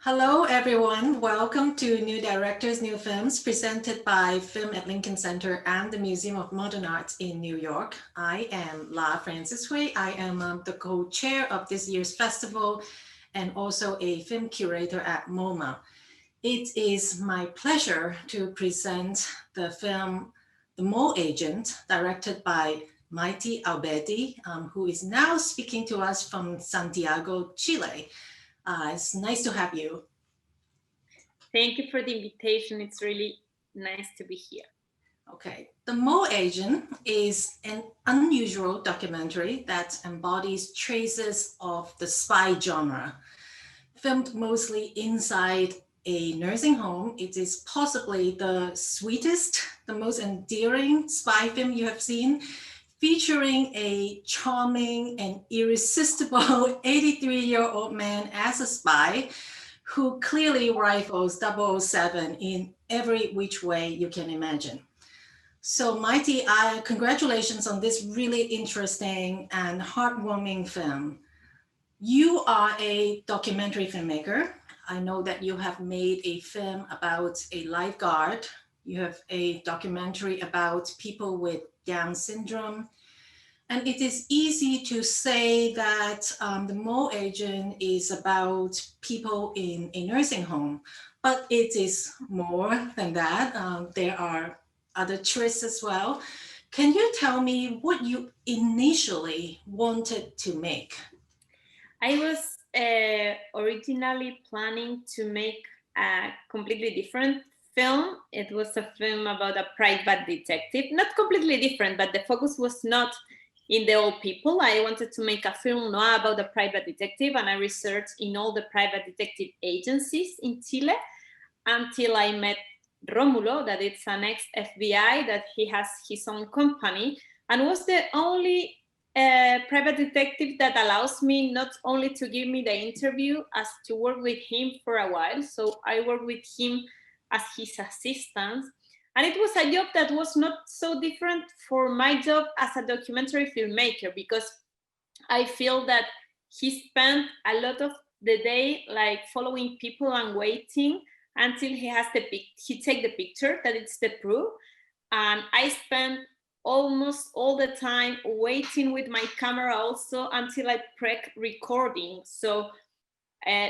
Hello, everyone. Welcome to New Directors, New Films, presented by Film at Lincoln Center and the Museum of Modern Arts in New York. I am La Francis Hui. I am the co-chair of this year's festival and also a film curator at MoMA. It is my pleasure to present the film The Mole Agent, directed by Maite Alberdi, who is now speaking to us from Santiago, Chile. It's nice to have you. Thank you for the invitation. It's really nice to be here. Okay, The Mole Agent is an unusual documentary that embodies traces of the spy genre. Filmed mostly inside a nursing home, it is possibly the sweetest, the most endearing spy film you have seen, featuring a charming and irresistible 83-year-old man as a spy who clearly rivals 007 in every which way you can imagine. So Maite, congratulations on this really interesting and heartwarming film. You are a documentary filmmaker. I know that you have made a film about a lifeguard. You have a documentary about people with Down syndrome. And it is easy to say that The Mole Agent is about people in a nursing home, but it is more than that. There are other twists as well. Can you tell me what you initially wanted to make? I was originally planning to make a completely different film. It was a film about a private detective, not completely different, but the focus was not in the old people. I wanted to make a film noir about a private detective, and I researched in all the private detective agencies in Chile until I met Romulo, that it's an ex-FBI, that he has his own company, and was the only private detective that allows me not only to give me the interview, as to work with him for a while. So I worked with him as his assistant. And it was a job that was not so different for my job as a documentary filmmaker, because I feel that he spent a lot of the day like following people and waiting until he take the picture, that it's the proof. And I spent almost all the time waiting with my camera also until I press recording. So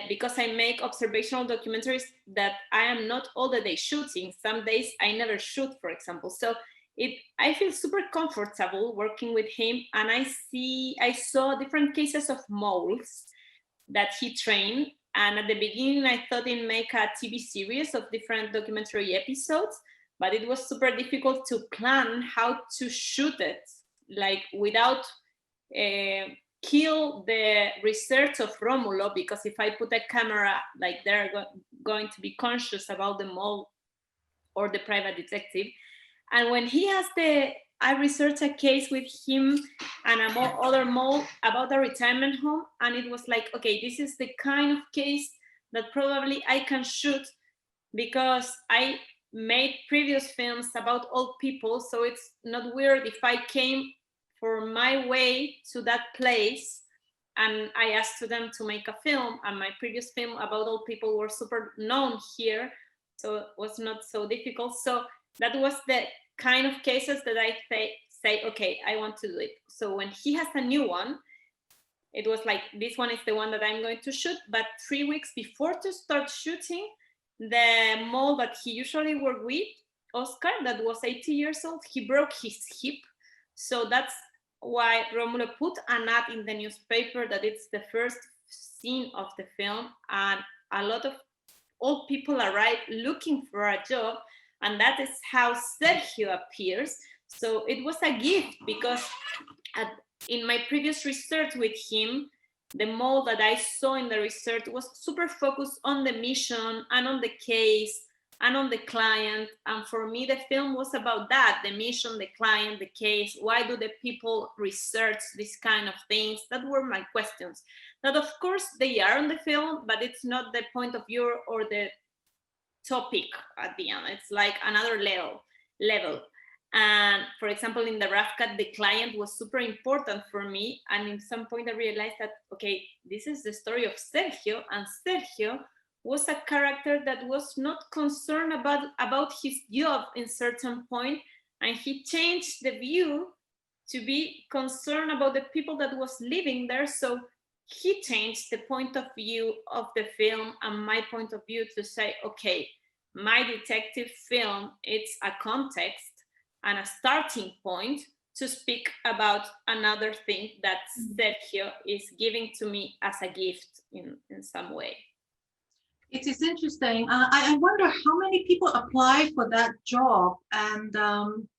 because I make observational documentaries that I am not all the day shooting. Some days I never shoot, for example. So I feel super comfortable working with him, and I saw different cases of moles that he trained. And at the beginning, I thought he'd make a TV series of different documentary episodes, but it was super difficult to plan how to shoot it, like without kill the research of Romulo, because if I put a camera, like they're going to be conscious about the mole or the private detective. And when I researched a case with him and other mole about a retirement home, and it was like, okay, this is the kind of case that probably I can shoot, because I made previous films about old people, so it's not weird if I came for my way to that place and I asked to them to make a film, and my previous film about old people were super known here, so it was not so difficult. So that was the kind of cases that I say, okay, I want to do it. So when he has a new one, it was like, this one is the one that I'm going to shoot. But 3 weeks before to start shooting, the mole that he usually worked with, Oscar, that was 80 years old, he broke his hip. So that's why Romulo put an ad in the newspaper that it's the first scene of the film, and a lot of old people arrive looking for a job, and that is how Sergio appears. So it was a gift, because in my previous research with him, the mole that I saw in the research was super focused on the mission and on the case and on the client. And for me, the film was about that, the mission, the client, the case. Why do the people research these kind of things? That were my questions. That of course they are on the film, but it's not the point of view or the topic at the end. It's like another level. And for example, in the rough cut, the client was super important for me. And in some point I realized that, okay, this is the story of Sergio, and Sergio was a character that was not concerned about his job in certain point, and he changed the view to be concerned about the people that was living there. So he changed the point of view of the film and my point of view to say, okay, my detective film, it's a context and a starting point to speak about another thing that Sergio is giving to me as a gift in some way. It is interesting. I wonder how many people apply for that job, and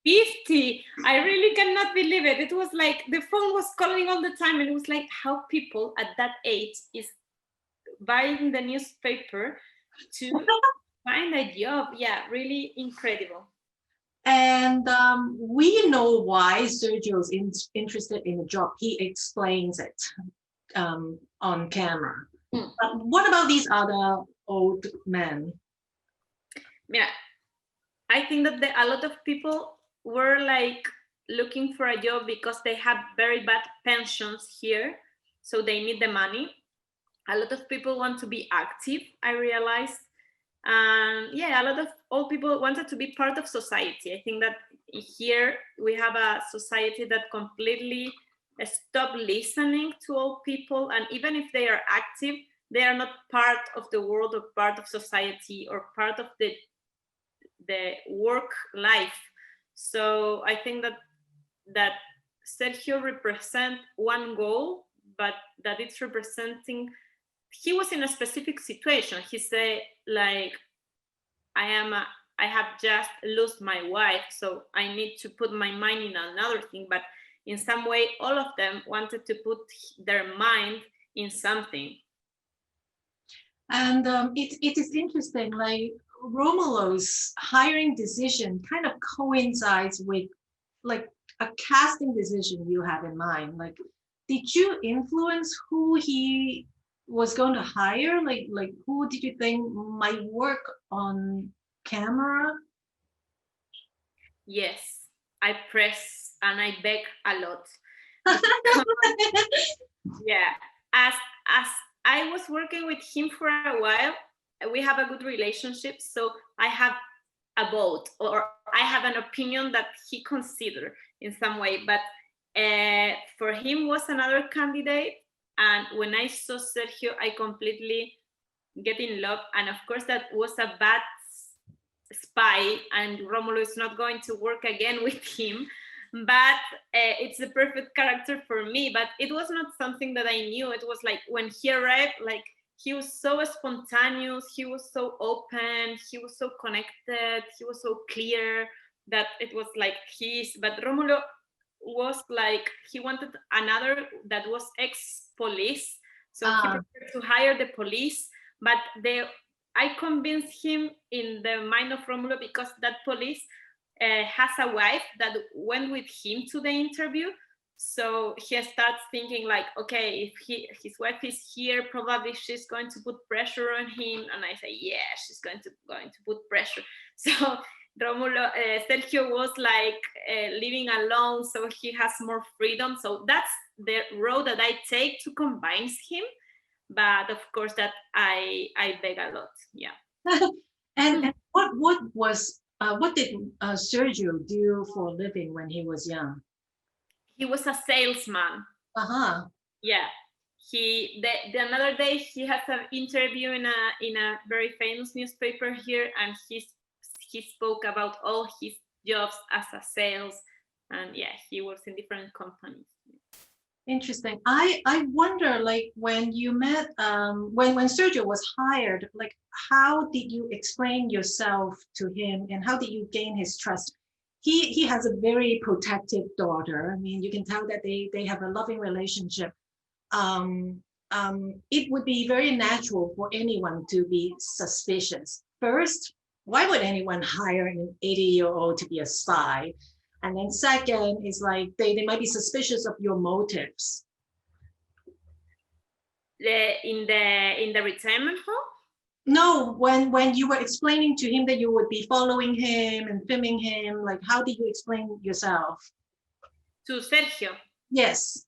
50. I really cannot believe it. It was like the phone was calling all the time, and it was like how people at that age is buying the newspaper to find a job. Yeah, really incredible. and we know why Sergio is interested in the job. He explains it on camera. But what about these other old men? Yeah, I think that a lot of people were like looking for a job because they have very bad pensions here, so they need the money. A lot of people want to be active, I realized. And yeah, a lot of old people wanted to be part of society. I think that here we have a society that completely stopped listening to old people, and even if they are active, they are not part of the world or part of society or part of the work life. So I think that Sergio represent one goal, but that it's representing, he was in a specific situation. He said like, I have just lost my wife, so I need to put my mind in another thing. But in some way, all of them wanted to put their mind in something. And it is interesting, like Romulos' hiring decision kind of coincides with like a casting decision you have in mind. Like, did you influence who he was going to hire? Like who did you think might work on camera? Yes, I press and I beg a lot. Yeah, as I was working with him for a while, we have a good relationship, so I have a vote or I have an opinion that he considered in some way. But for him was another candidate, and when I saw Sergio, I completely get in love. And of course, that was a bad spy, and Romulo is not going to work again with him. But it's the perfect character for me. But it was not something that I knew. It was like when he arrived, like he was so spontaneous, he was so open, he was so connected, he was so clear that it was like his. But Romulo was like, he wanted another that was ex-police, so he preferred to hire the police. But I convinced him in the mind of Romulo because that police has a wife that went with him to the interview. So he starts thinking like, okay, if his wife is here, probably she's going to put pressure on him. And I say, yeah, she's going to put pressure. So Romulo, Sergio was like living alone, so he has more freedom. So that's the road that I take to convince him. But of course, that I beg a lot. Yeah. And what did Sergio do for a living when he was young? He was a salesman. Yeah. The another day he has an interview in a very famous newspaper here, and he spoke about all his jobs as a sales, and yeah, he works in different companies. Interesting. I wonder, like when you met, when Sergio was hired, like how did you explain yourself to him, and how did you gain his trust? He has a very protective daughter. I mean, you can tell that they have a loving relationship. It would be very natural for anyone to be suspicious. First, why would anyone hire an 80-year-old to be a spy? And then second is like they might be suspicious of your motives. In the retirement home? No, when you were explaining to him that you would be following him and filming him, like how did you explain yourself? To Sergio? Yes.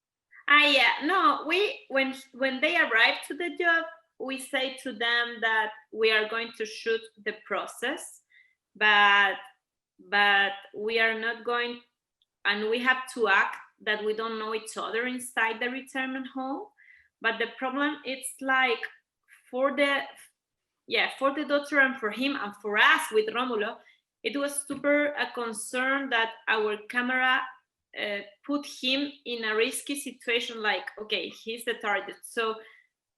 Yeah, no, when they arrived to the job, we say to them that we are going to shoot the process, but we are not going, and we have to act that we don't know each other inside the retirement home. But the problem, it's like for the daughter and for him and for us with Romulo, it was super a concern that our camera put him in a risky situation, like, okay, he's the target. So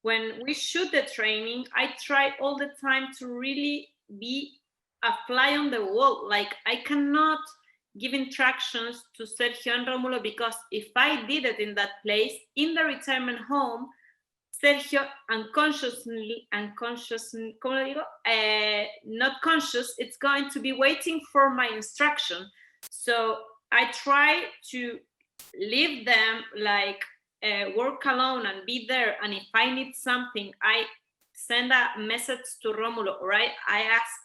when we shoot the training, I try all the time to really be a fly on the wall. Like, I cannot give instructions to Sergio and Romulo, because if I did it in that place, in the retirement home, Sergio unconsciously, not conscious, it's going to be waiting for my instruction. So I try to leave them, like, work alone and be there. And if I need something, I send a message to Romulo, or I ask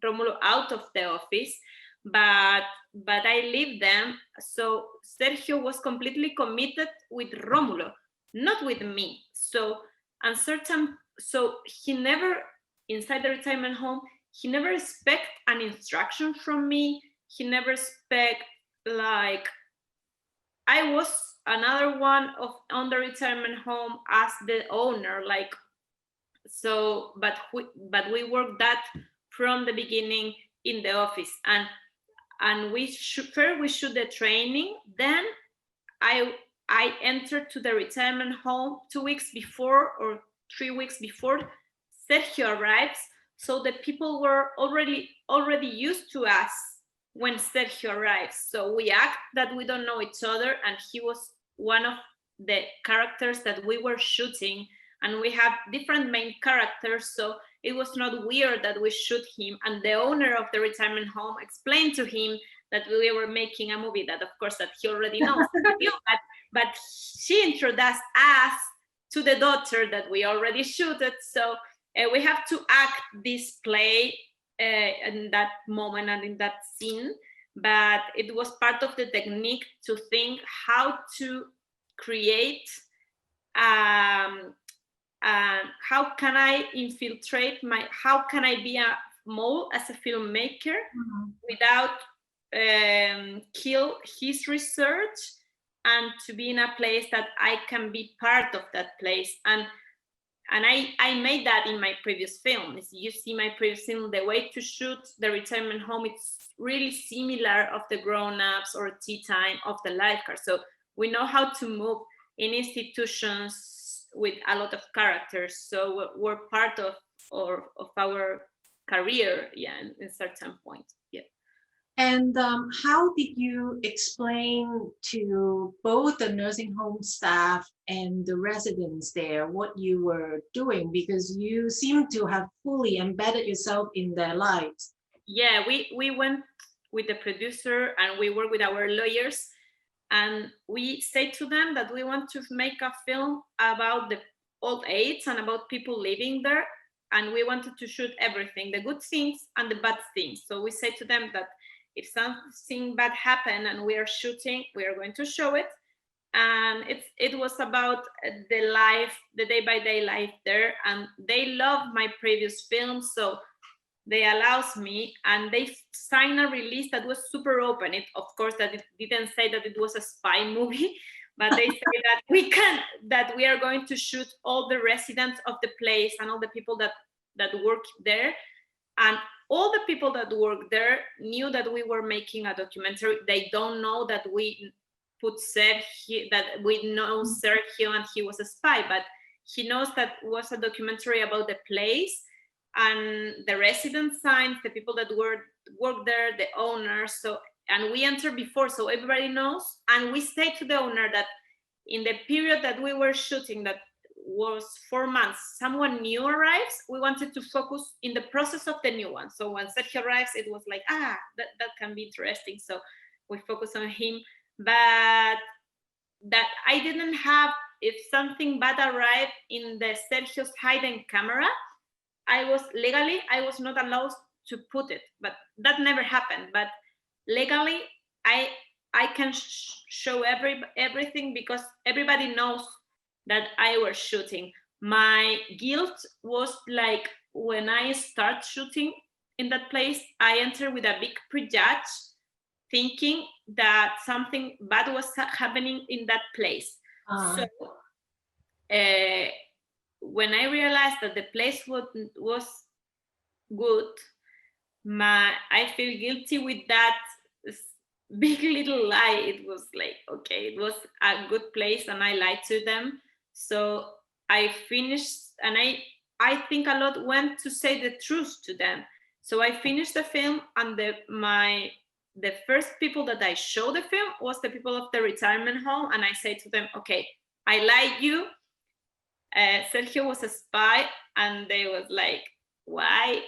Romulo out of the office, but I leave them. So Sergio was completely committed with Romulo, not with me. So he never, inside the retirement home, he never expect an instruction from me. He never expect, like, I was another one on the retirement home as the owner, like, so, but we worked that from the beginning in the office, and we shoot the training. Then I entered to the retirement home 2 weeks before or 3 weeks before Sergio arrives. So the people were already used to us when Sergio arrives. So we act that we don't know each other, and he was one of the characters that we were shooting, and we have different main characters. So it was not weird that we shoot him. And the owner of the retirement home explained to him that we were making a movie, that of course that he already knows. But she introduced us to the daughter that we already shooted. So we have to act this play in that moment and in that scene. But it was part of the technique to think how to create, how can I infiltrate how can I be a mole as a filmmaker without kill his research, and to be in a place that I can be part of that place. And I made that in my previous film. If you see my previous film, the way to shoot the retirement home, it's really similar of the grown-ups or tea time of the lifeguard. So we know how to move in institutions with a lot of characters. So we're part of our career, in certain point. Yeah. And how did you explain to both the nursing home staff and the residents there what you were doing? Because you seem to have fully embedded yourself in their lives. Yeah, we went with the producer and we worked with our lawyers, and we say to them that we want to make a film about the old age and about people living there, and we wanted to shoot everything, the good things and the bad things. So we say to them that if something bad happened and we are shooting, we are going to show it. And it was about the life, the day-by-day life there. And they love my previous film, so they allows me, and they signed a release that was super open. It, of course, that it didn't say that it was a spy movie, but they say that we are going to shoot all the residents of the place and all the people that work there. And all the people that work there knew that we were making a documentary. They don't know that we put Sergio, that we know Sergio and he was a spy, but he knows that it was a documentary about the place and the resident signs, the people that work there, the owners. So, and we entered before, so everybody knows. And we say to the owner that in the period that we were shooting, that was 4 months, someone new arrives, we wanted to focus in the process of the new one. So when Sergio arrives, it was like, that can be interesting. So we focus on him. But that I didn't have, if something bad arrived in the Sergio's hidden camera, I was not allowed to put it, but that never happened. But legally, I can show everything, because everybody knows that I was shooting. my guilt was like, when I start shooting in that place, I enter with a big prejudge, thinking that something bad was happening in that place. So when I realized that the place was good, I feel guilty with that big little lie. It was like, okay, it was a good place and I lied to them. So I finished, and I think a lot went to say the truth to them. So I finished the film, and the first people that I showed the film was the people of the retirement home, and I say to them, okay, I lied you. Sergio was a spy, and they was like, why?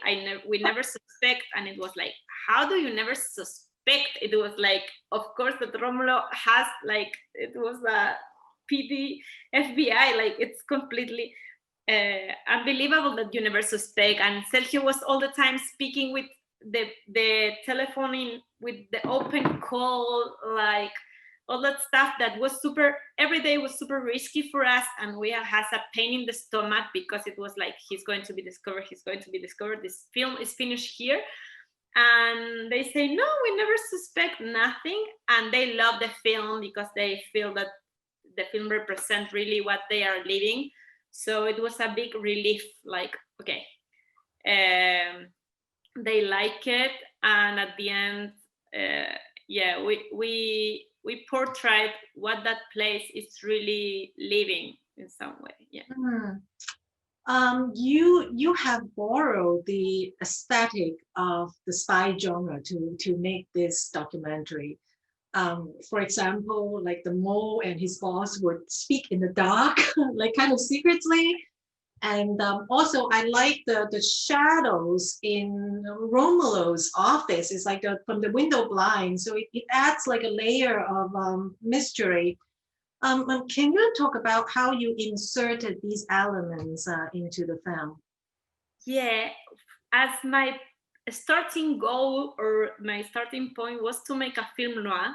We never suspect. And it was like, how do you never suspect? It was like, of course, that Romulo has, like, it was a PD FBI, like, it's completely unbelievable that you never suspect. And Sergio was all the time speaking with the telephone with the open call, like all that stuff that was super, every day was super risky for us, and we has a pain in the stomach because it was like, he's going to be discovered, this film is finished here. And they say, no, we never suspect nothing. And they love the film because they feel that the film represents really what they are living. So it was a big relief, like, okay, they like it. And at the end, yeah, we portrayed what that place is really living in some way. Yeah. You have borrowed the aesthetic of the spy genre to make this documentary. For example, like the mole and his boss would speak in the dark, like kind of secretly. And also, I like the shadows in Romulo's office. It's like from the window blind, so it adds like a layer of mystery. Can you talk about how you inserted these elements into the film? Yeah, as my starting goal, or my starting point, was to make a film noir,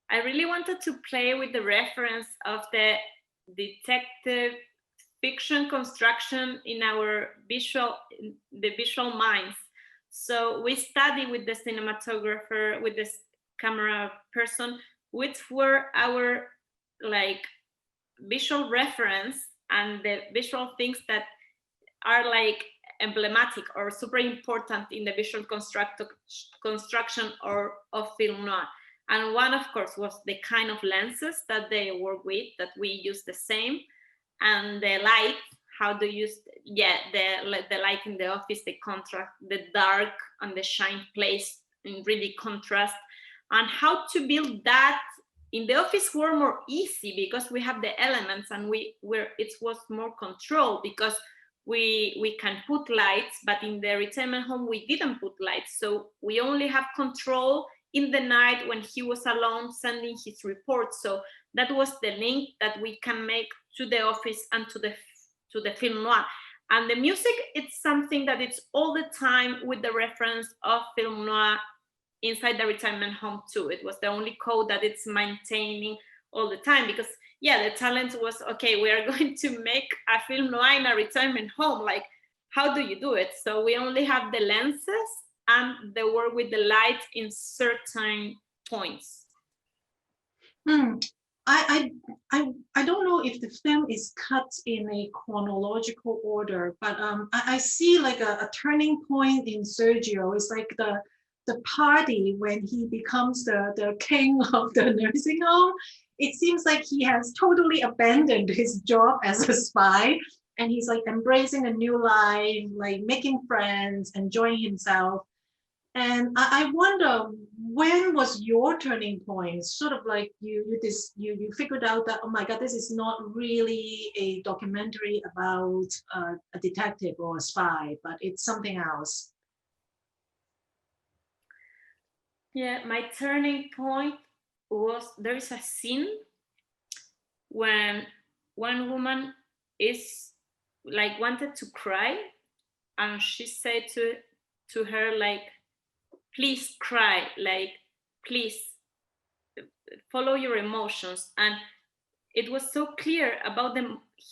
I really wanted to play with the reference of the detective fiction construction in the visual minds. So we study with the cinematographer, with this camera person, which were our, like, visual reference and the visual things that are like emblematic or super important in the visual construction or of film noir. And one, of course, was the kind of lenses that they work with, that we use the same, and the light, how do you use, yeah, the light in the office, the contrast, the dark and the shine place in really contrast, and how to build that. In the office were more easy because we have the elements, and it was more control because we can put lights, but in the retirement home we didn't put lights, so we only have control in the night when he was alone sending his report. So that was the link that we can make to the office and to the film noir. And the music, it's something that it's all the time with the reference of film noir inside the retirement home too. It was the only code that it's maintaining all the time, because yeah, the talent was, okay, we are going to make a film noir in a retirement home, like, how do you do it? So we only have the lenses and the work with the light in certain points. I don't know if the film is cut in a chronological order, but I see like a turning point in Sergio. It's like the party when he becomes the king of the nursing home. It seems like he has totally abandoned his job as a spy, and he's like embracing a new life, like making friends, enjoying himself. And I wonder, when was your turning point? Sort of like you figured out that, oh my God, this is not really a documentary about a detective or a spy, but it's something else. Yeah, my turning point was, there is a scene when one woman is like wanted to cry, and she said to her, like, please cry, like, please follow your emotions. And it was so clear about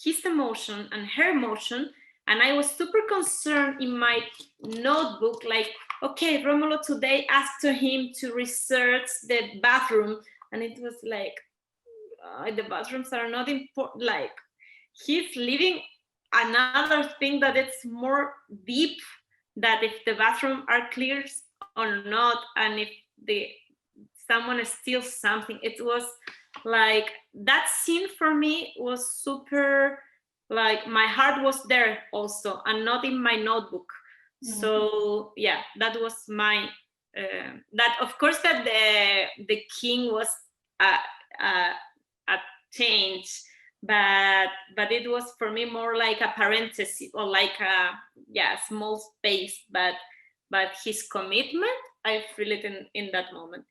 his emotion and her emotion. And I was super concerned in my notebook, like, okay, Romulo today asked him to research the bathroom. And it was like, the bathrooms are not important. Like, he's living another thing that it's more deep, that if the bathroom are clear or not, and if someone steals something. It was like, that scene for me was super, like, my heart was there also, and not in my notebook. Mm-hmm. So yeah, that was my that, of course, that the king was a change, but it was for me more like a parenthesis, or like a small space, but his commitment, I feel it in that moment.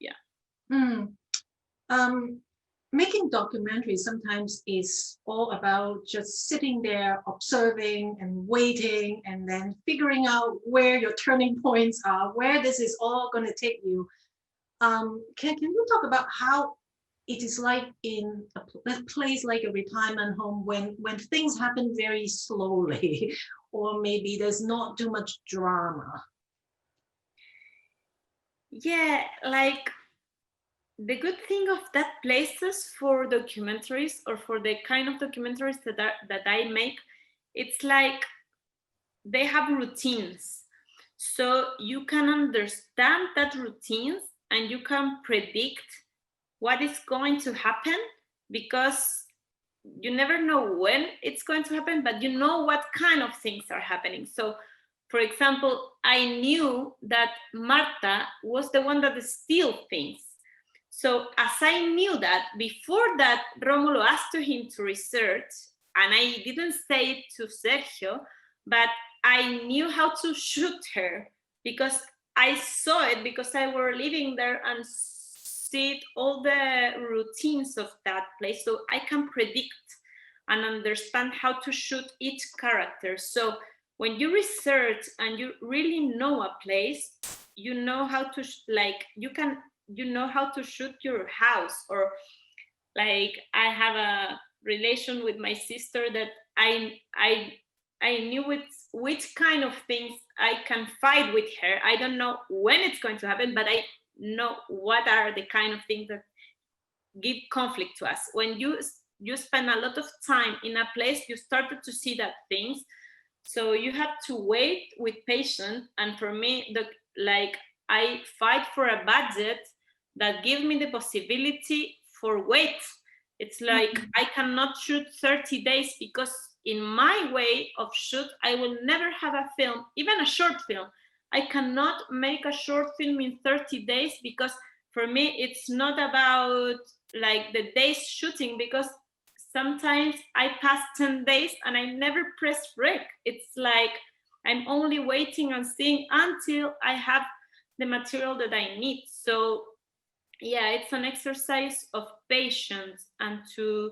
Making documentaries sometimes is all about just sitting there observing and waiting, and then figuring out where your turning points are, where this is all going to take you. Can you talk about how it is like in a place like a retirement home, when things happen very slowly, or maybe there's not too much drama? Yeah, like, the good thing of that places for documentaries, or for the kind of documentaries that I make, it's like they have routines. So you can understand that routines, and you can predict what is going to happen, because you never know when it's going to happen, but you know what kind of things are happening. So, for example, I knew that Marta was the one that steals things. So as I knew that, before that, Romulo asked him to research, and I didn't say it to Sergio, but I knew how to shoot her, because I saw it, because I were living there and see all the routines of that place. So I can predict and understand how to shoot each character. So when you research and you really know a place, you know how to, you know how to shoot your house. Or like, I have a relation with my sister that I knew which kind of things I can fight with her. I don't know when it's going to happen, but I know what are the kind of things that give conflict to us. When you spend a lot of time in a place, you started to see that things. So you have to wait with patience. And for me, I fight for a budget that gives me the possibility for wait. It's like, I cannot shoot 30 days, because in my way of shoot, I will never have a film, even a short film. I cannot make a short film in 30 days, because for me, it's not about like the days shooting, because sometimes I pass 10 days and I never press rec. It's like, I'm only waiting and seeing until I have the material that I need. So yeah, it's an exercise of patience, and to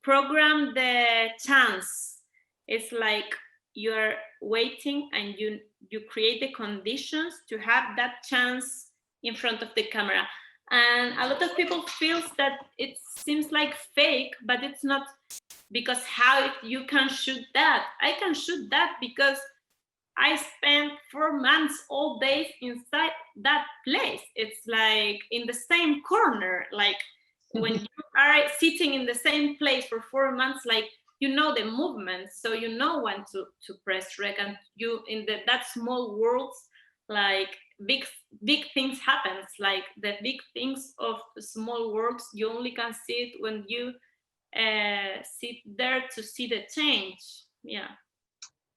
program the chance. It's like you're waiting, and you create the conditions to have that chance in front of the camera. And a lot of people feels that it seems like fake, but it's not, because how you can shoot that? I can shoot that because I spent 4 months all days inside that place. It's like in the same corner. Like when you are sitting in the same place for 4 months, like you know the movements, so you know when to press rec, and you in that small worlds, like big things happens. Like the big things of small worlds, you only can see it when you sit there to see the change. Yeah.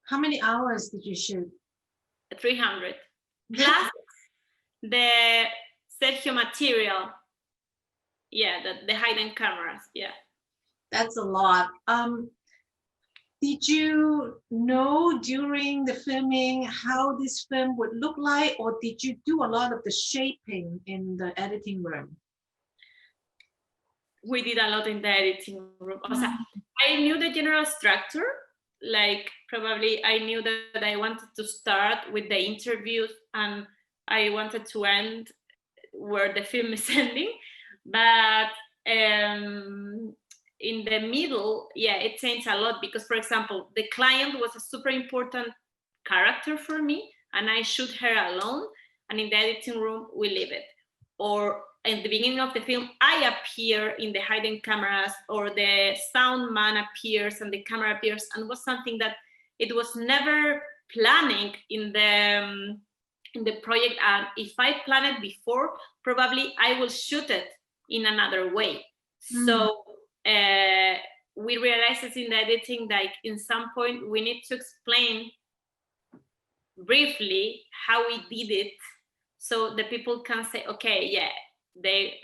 How many hours did you shoot? 300 plus the Sergio material. Yeah, the hidden cameras. Yeah, that's a lot. Did you know during the filming how this film would look like, or did you do a lot of the shaping in the editing room? We did a lot in the editing room. I knew the general structure. Like probably I knew that I wanted to start with the interviews and I wanted to end where the film is ending. But in the middle, yeah, it changed a lot because, for example, the client was a super important character for me, and I shoot her alone, and in the editing room we leave it. Or in the beginning of the film, I appear in the hidden cameras, or the sound man appears and the camera appears, and was something that it was never planning in the project. And if I plan it before, probably I will shoot it in another way. So we realized in the editing, like in some point we need to explain briefly how we did it, so the people can say, okay, yeah, they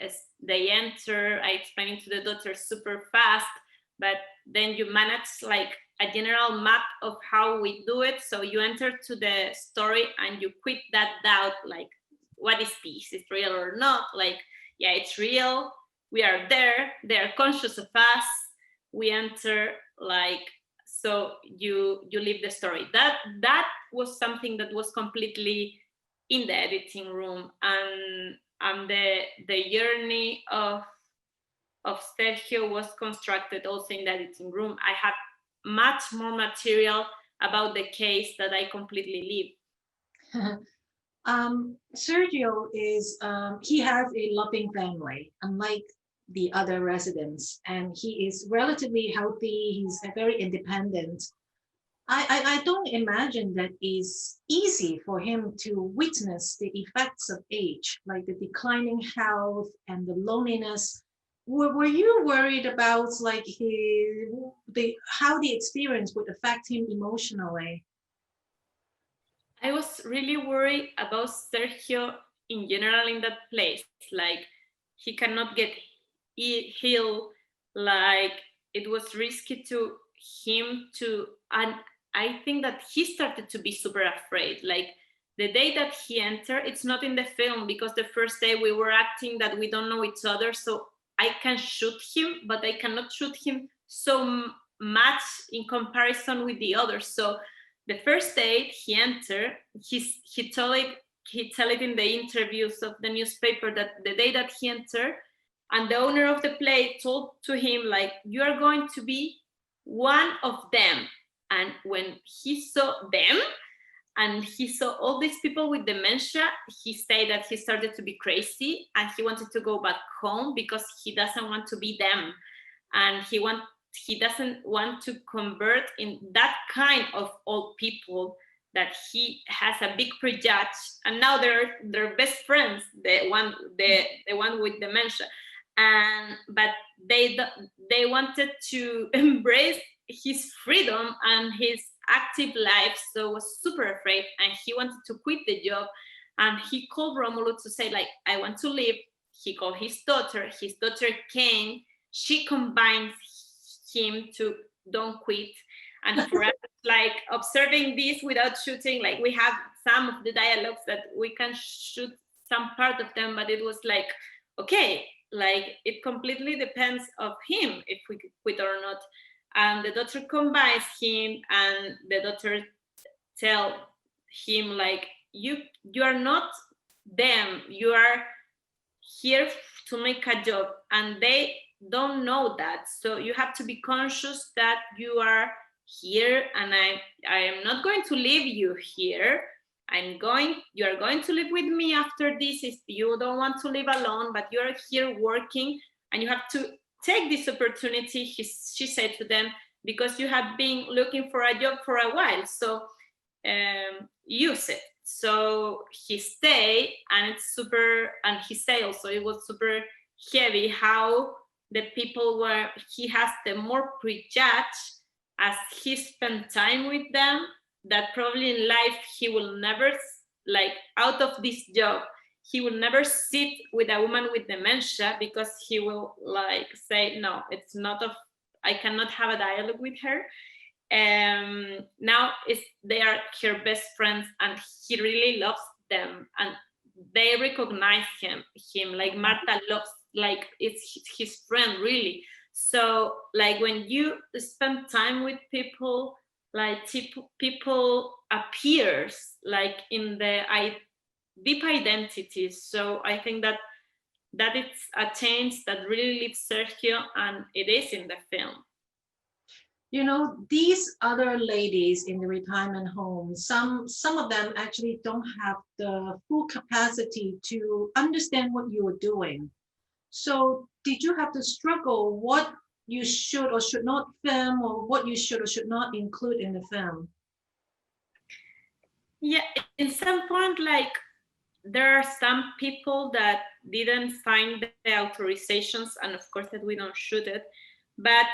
enter, I explain it to the daughter super fast, but then you manage like a general map of how we do it. So you enter to the story and you quit that doubt, like, what is this? Is it real or not? Like, yeah, it's real. We are there. They are conscious of us. We enter, like, so you leave the story. That was something that was completely in the editing room, and the journey of Sergio was constructed also in the editing room. I have much more material about the case that I completely leave. Sergio is, he has a loving family, unlike the other residents, and he is relatively healthy. He's very independent. I don't imagine that it's easy for him to witness the effects of age, like the declining health and the loneliness. Were you worried about like how the experience would affect him emotionally? I was really worried about Sergio in general in that place. Like, he cannot get healed. Like, it was risky to him to, and I think that he started to be super afraid. Like, the day that he entered, it's not in the film because the first day we were acting that we don't know each other. So I can shoot him, but I cannot shoot him so much in comparison with the others. So the first day he entered, he told it in the interviews of the newspaper that the day that he entered, and the owner of the play told to him, like, you are going to be one of them. And when he saw them and he saw all these people with dementia, he said that he started to be crazy and he wanted to go back home because he doesn't want to be them, and he doesn't want to convert in that kind of old people that he has a big prejudge. And now they're best friends, the one with dementia, but they wanted to embrace his freedom and his active life. So was super afraid, and he wanted to quit the job, and he called Romulo to say, like, I want to leave. He called his daughter came, she combined him to don't quit. And for us, like, observing this without shooting, like, we have some of the dialogues that we can shoot some part of them, but it was like, okay, like, it completely depends of him if we quit or not. And the daughter combines him, and the daughter tell him, like, you are not them, you are here to make a job, and they don't know that. So you have to be conscious that you are here, and I am not going to leave you here. You are going to live with me after this if you don't want to live alone, but you are here working, and you have to take this opportunity, she said to them, because you have been looking for a job for a while, so use it. So he stayed, and it's super, and he said also it was super heavy how the people were, he has the more prejudge as he spent time with them, that probably in life he will never, like, out of this job, he will never sit with a woman with dementia, because he will, like, say, no, it's not of, I cannot have a dialogue with her. Now they are her best friends, and he really loves them, and they recognize him like Marta loves, like, it's his friend, really. So, like, when you spend time with people, like, people appears like in the deep identities. So I think that that it's a change that really leaves Sergio, and it is in the film. You know, these other ladies in the retirement home, some of them actually don't have the full capacity to understand what you are doing. So did you have to struggle what you should or should not film, or what you should or should not include in the film? Yeah, in some point, like, there are some people that didn't find the authorizations, and of course that we don't shoot it, but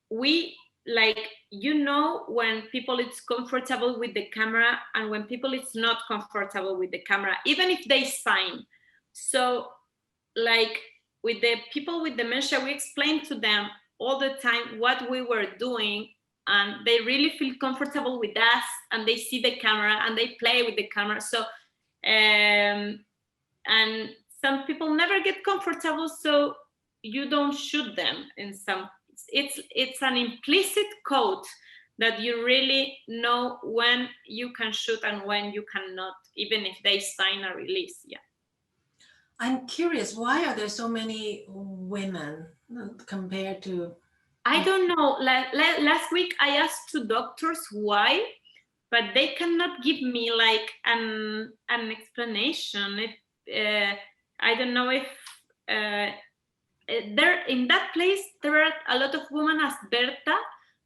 we, like, when people it's comfortable with the camera and when people it's not comfortable with the camera, even if they sign. So, like, with the people with dementia, we explain to them all the time what we were doing, and they really feel comfortable with us, and they see the camera and they play with the camera. So and some people never get comfortable, so you don't shoot them. In some, it's an implicit code that you really know when you can shoot and when you cannot, even if they sign a release. Yeah. I'm curious, why are there so many women compared to? I don't know. Last week I asked two doctors why, but they cannot give me like an explanation. I don't know if there in that place there are a lot of women as Berta,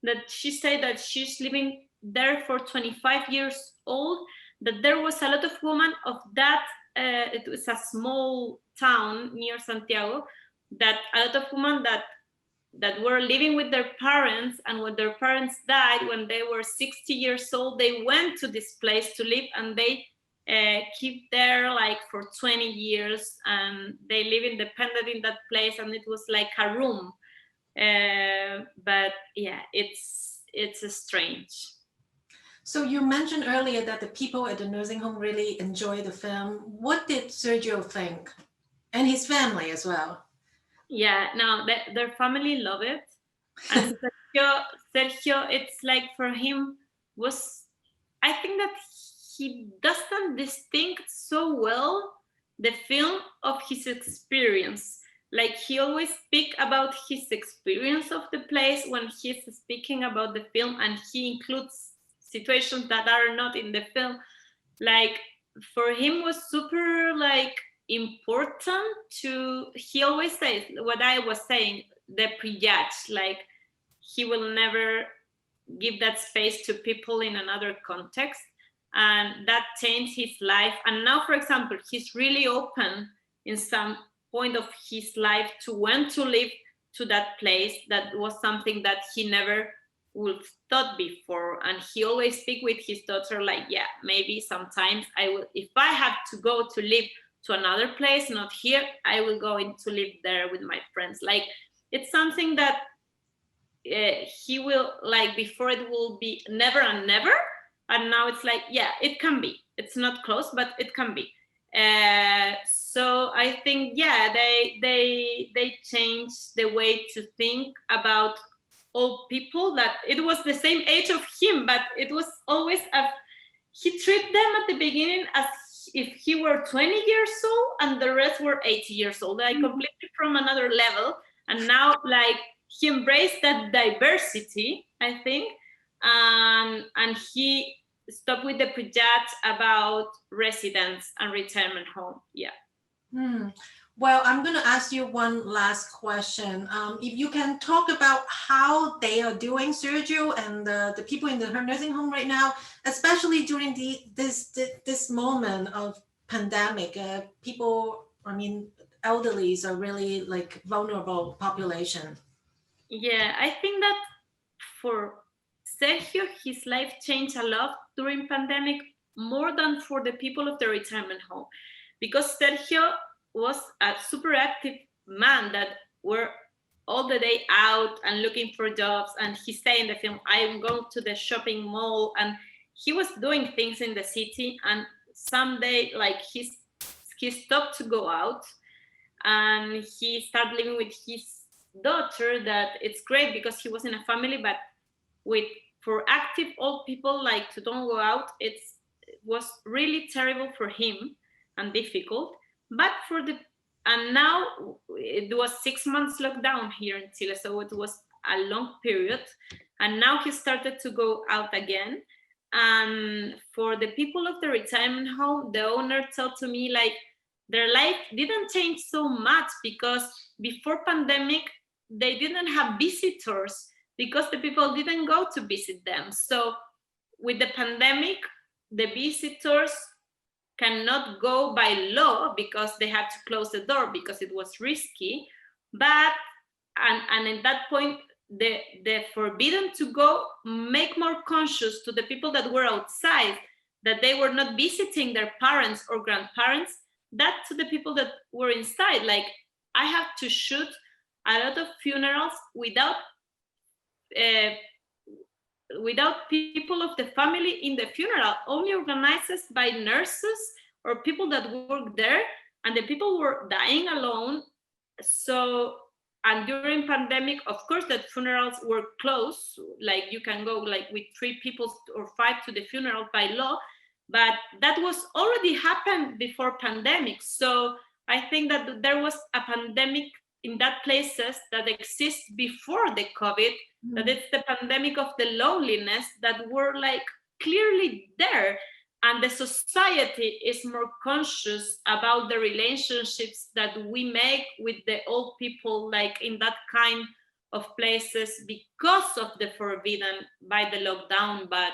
that she said that she's living there for 25 years old, that there was a lot of women of that, it was a small town near Santiago, that a lot of women that were living with their parents, and when their parents died when they were 60 years old, they went to this place to live, and they keep there like for 20 years, and they live independent in that place, and it was like a room. But yeah, it's strange. So you mentioned earlier that the people at the nursing home really enjoy the film. What did Sergio think? And his family as well. Yeah, no, their family love it. And Sergio, it's like for him was, I think that he doesn't distinct so well the film of his experience. Like, he always speak about his experience of the place when he's speaking about the film, and he includes situations that are not in the film. Like, for him was super like important to, he always says what I was saying, the prejudge, like he will never give that space to people in another context, and that changed his life. And now, for example, he's really open in some point of his life to when to live to that place. That was something that he never would thought before, and he always speak with his daughter like, yeah, maybe sometimes I will, if I have to go to live to another place, not here, I will go in to live there with my friends. Like, it's something that he will, like, before it will be never and never, and now it's like, yeah, it can be, it's not close, but it can be. So I think, yeah, they changed the way to think about old people, that it was the same age of him, but it was always he treated them at the beginning as if he were 20 years old and the rest were 80 years old, like completely from another level. And now, like, he embraced that diversity, I think, and he stopped with the prejudice about residents and retirement home. Yeah. Well, I'm going to ask you one last question. If you can talk about how they are doing, Sergio, and the people in the nursing home right now, especially during this moment of pandemic. People, I mean, elderlies are really like vulnerable population. Yeah, I think that for Sergio, his life changed a lot during pandemic, more than for the people of the retirement home, because Sergio was a super active man that were all the day out and looking for jobs. And he said in the film, I'm going to the shopping mall, and he was doing things in the city. And someday, like, he stopped to go out, and he started living with his daughter. That it's great because he was in a family, but with, for active old people, like, to don't go out, it was really terrible for him and difficult. But for the And now it was 6 months lockdown here in Chile, so it was a long period. And now he started to go out again. And for the people of the retirement home, the owner told to me like their life didn't change so much, because before pandemic they didn't have visitors because the people didn't go to visit them. So with the pandemic, the visitors cannot go by law because they had to close the door because it was risky. But and at that point, the forbidden to go make more conscious to the people that were outside, that they were not visiting their parents or grandparents, that to the people that were inside. Like, I have to shoot a lot of funerals without people of the family in the funeral, only organized by nurses or people that work there, and the people were dying alone. So, and during pandemic, of course, that funerals were closed. Like, you can go like with 3 people or 5 to the funeral by law, but that was already happened before pandemic. So I think that there was a pandemic in that places that exist before the COVID, that it's the pandemic of the loneliness that were like clearly there. And the society is more conscious about the relationships that we make with the old people, like in that kind of places, because of the forbidden by the lockdown. But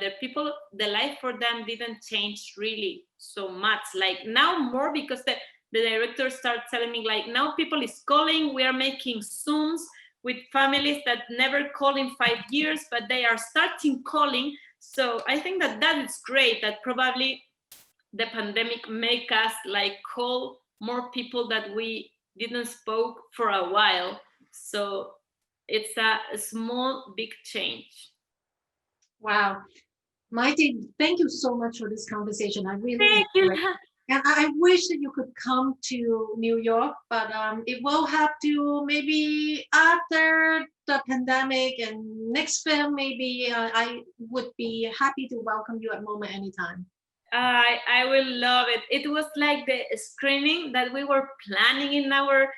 the people, the life for them didn't change really so much. Like now more, because the director started telling me like, now people is calling, we are making Zooms with families that never call in 5 years, but they are starting calling. So I think that that is great, that probably the pandemic make us like call more people that we didn't spoke for a while. So it's a small, big change. Wow. Maite, thank you so much for this conversation. I really Thank you. And I wish that you could come to New York, but it will have to maybe after the pandemic, and next film, maybe I would be happy to welcome you at MoMA anytime. I will love it. It was like the screening that we were planning in our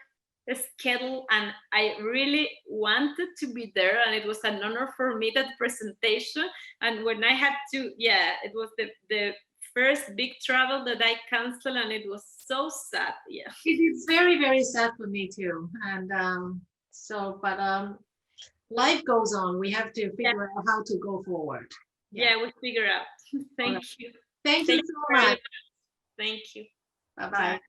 schedule, and I really wanted to be there, and it was an honor for me, that presentation. And when I had to, it was the first big travel that I canceled, and it was so sad. Yeah, it is very, very sad for me too. And but life goes on. We have to figure out how to go forward. Yeah, we figure out. Thank you. Thank you so much. Thank you. Bye-bye.